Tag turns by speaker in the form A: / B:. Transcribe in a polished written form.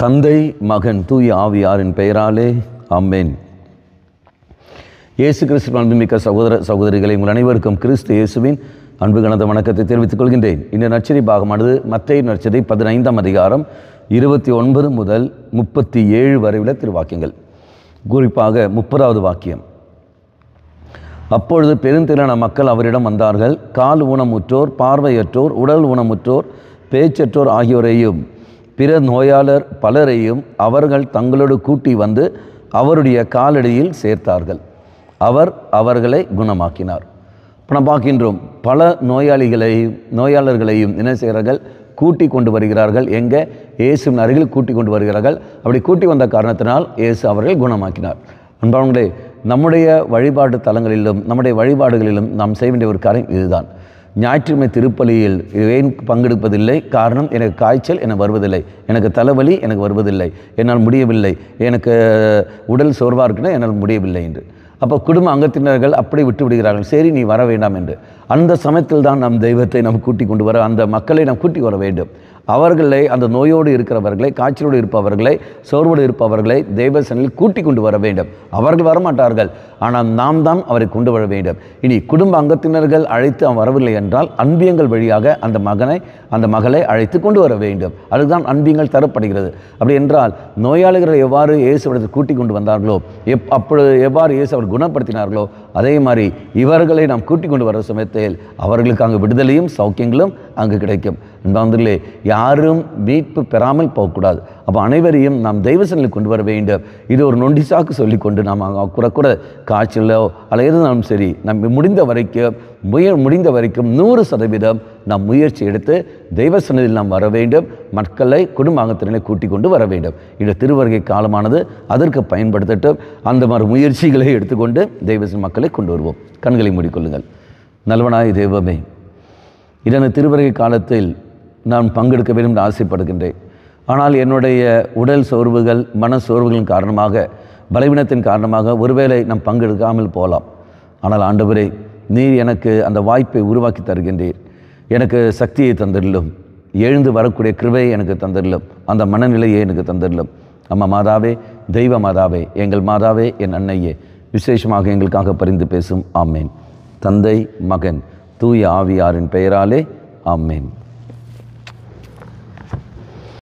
A: தந்தை, மகன், தூய ஆவியாரின் பெயராலே ஆமென். இயேசு கிறிஸ்து அன்புமிக்க சகோதர சகோதரிகளை உங்கள் அனைவருக்கும் கிறிஸ்து இயேசுவின் அன்பு கலந்த வணக்கத்தை தெரிவித்துக் கொள்கின்றேன். இந்த நற்செய்தி பாகமானது மத்தேயு நற்செய்தி 15ஆம் அதிகாரம் 29 முதல் 37 வரை உள்ள திருவாக்கியங்கள். குறிப்பாக 30வது வாக்கியம். அப்பொழுது பெருந்திரளான மக்கள் அவரிடம் வந்தார்கள். கால் ஊனமுற்றோர், பார்வையற்றோர், உடல் ஊனமுற்றோர், பேச்சற்றோர் ஆகியோரையும் பிற நோயாளர் பலரையும் அவர்கள் தங்களோடு கூட்டி வந்து அவருடைய காலடியில் சேர்த்தார்கள். அவர் அவர்களை குணமாக்கினார். இப்போ நம்ம பார்க்கின்றோம், பல நோயாளர்களையும் என்ன செய்கிறார்கள்? கூட்டி கொண்டு வருகிறார்கள். எங்கே? இயேசுவின் அருகில் கூட்டி கொண்டு வருகிறார்கள். அப்படி கூட்டி வந்த காரணத்தினால் இயேசு அவர்கள் குணமாக்கினார். அன்பானவர்களே, நம்முடைய வழிபாடு தலங்களிலும் நம்முடைய வழிபாடுகளிலும் நாம் செய்ய வேண்டிய ஒரு காரியம் இதுதான். ஞாயிற்றுமை திருப்பலியில் ஏன் பங்கெடுப்பதில்லை? காரணம், எனக்கு காய்ச்சல், எனக்கு வருவதில்லை, எனக்கு தலைவலி, எனக்கு வருவதில்லை, என்னால் முடியவில்லை, எனக்கு உடல் சோர்வாக இருக்குன்னா என்னால் முடியவில்லை என்று. அப்போ குடும்ப அங்கத்தினர்கள் அப்படி விட்டு விடுகிறார்கள். சரி, நீ வர வேண்டாம் என்று. அந்த சமயத்தில் தான் நம் தெய்வத்தை நாம் கூட்டி கொண்டு வர, அந்த மக்களை நாம் கூட்டி வர வேண்டும். அவர்களை, அந்த நோயோடு இருக்கிறவர்களை, காய்ச்சலோடு இருப்பவர்களை, சோர்வோடு இருப்பவர்களை தெய்வ சன்னில் கூட்டி கொண்டு வர வேண்டும். அவர்கள் வரமாட்டார்கள், ஆனால் நாம் தான் அவரை கொண்டு வர வேண்டும். இனி குடும்ப அங்கத்தினர்கள் அழைத்து அவன் வரவில்லை என்றால் அன்பியங்கள் வழியாக அந்த மகளை அழைத்து கொண்டு வர வேண்டும். அதுதான் அன்பியங்கள் தரப்படுகிறது. அப்படி என்றால் நோயாளிகளை எவ்வாறு இயேசுவிடத்தில் கூட்டி கொண்டு வந்தார்களோ, அப்பொழுது எவ்வாறு இயேசு அவர் குணப்படுத்தினார்களோ, அதே மாதிரி இவர்களை நாம் கூட்டி கொண்டு வர சமயத்தில் அவர்களுக்கு அங்கு விடுதலையும் சௌக்கியங்களும் அங்கு கிடைக்கும். என்பதிலே யாரும் மீட்பு பெறாமல் போகக்கூடாது. அப்போ அனைவரையும் நாம் தெய்வசனில் கொண்டு வர வேண்டும். இது ஒரு நொண்டிசாக்கு சொல்லிக்கொண்டு நாம் கூட காய்ச்சலோ அல்ல எதுனாலும் சரி, நம்ம முடிந்த வரைக்கும் 100% நாம் முயற்சி எடுத்து தெய்வசனத்தில் நாம் வர வேண்டும். மக்களை குடும்ப அங்கத்தினரை கூட்டி கொண்டு வர வேண்டும். இந்த திருவருகை காலமானது அதற்கு பயன்படுத்தட்டும். அந்த மாதிரி முயற்சிகளை எடுத்துக்கொண்டு தெய்வசன மக்களை கொண்டு வருவோம். கண்களை மூடிக்கொள்ளுங்கள். நல்வனாய் தெய்வமே, இதன திருவருகை காலத்தில் நான் பங்கெடுக்க வேண்டும் என்று ஆசைப்படுகின்றேன். ஆனால் என்னுடைய உடல் சோர்வுகள், மன சோர்வுகளின் காரணமாக, பலவீனத்தின் காரணமாக ஒருவேளை நாம் பங்கெடுக்காமல் போகலாம். ஆனால் ஆண்டவரே, நீர் எனக்கு அந்த வாய்ப்பை உருவாக்கி தருகின்றீர். எனக்கு சக்தியை தந்திரலும், எழுந்து வரக்கூடிய கிருபையை எனக்கு தந்திரலும், அந்த மனநிலையை எனக்கு தந்திரலும். அம்மா மாதாவே, தெய்வ மாதாவே, எங்கள் மாதாவே, என் அன்னையே, விசேஷமாக எங்களுக்காக பரிந்து பேசும். ஆமேன். தந்தை, மகன், தூய ஆவியாரின் பெயராலே ஆமேன்.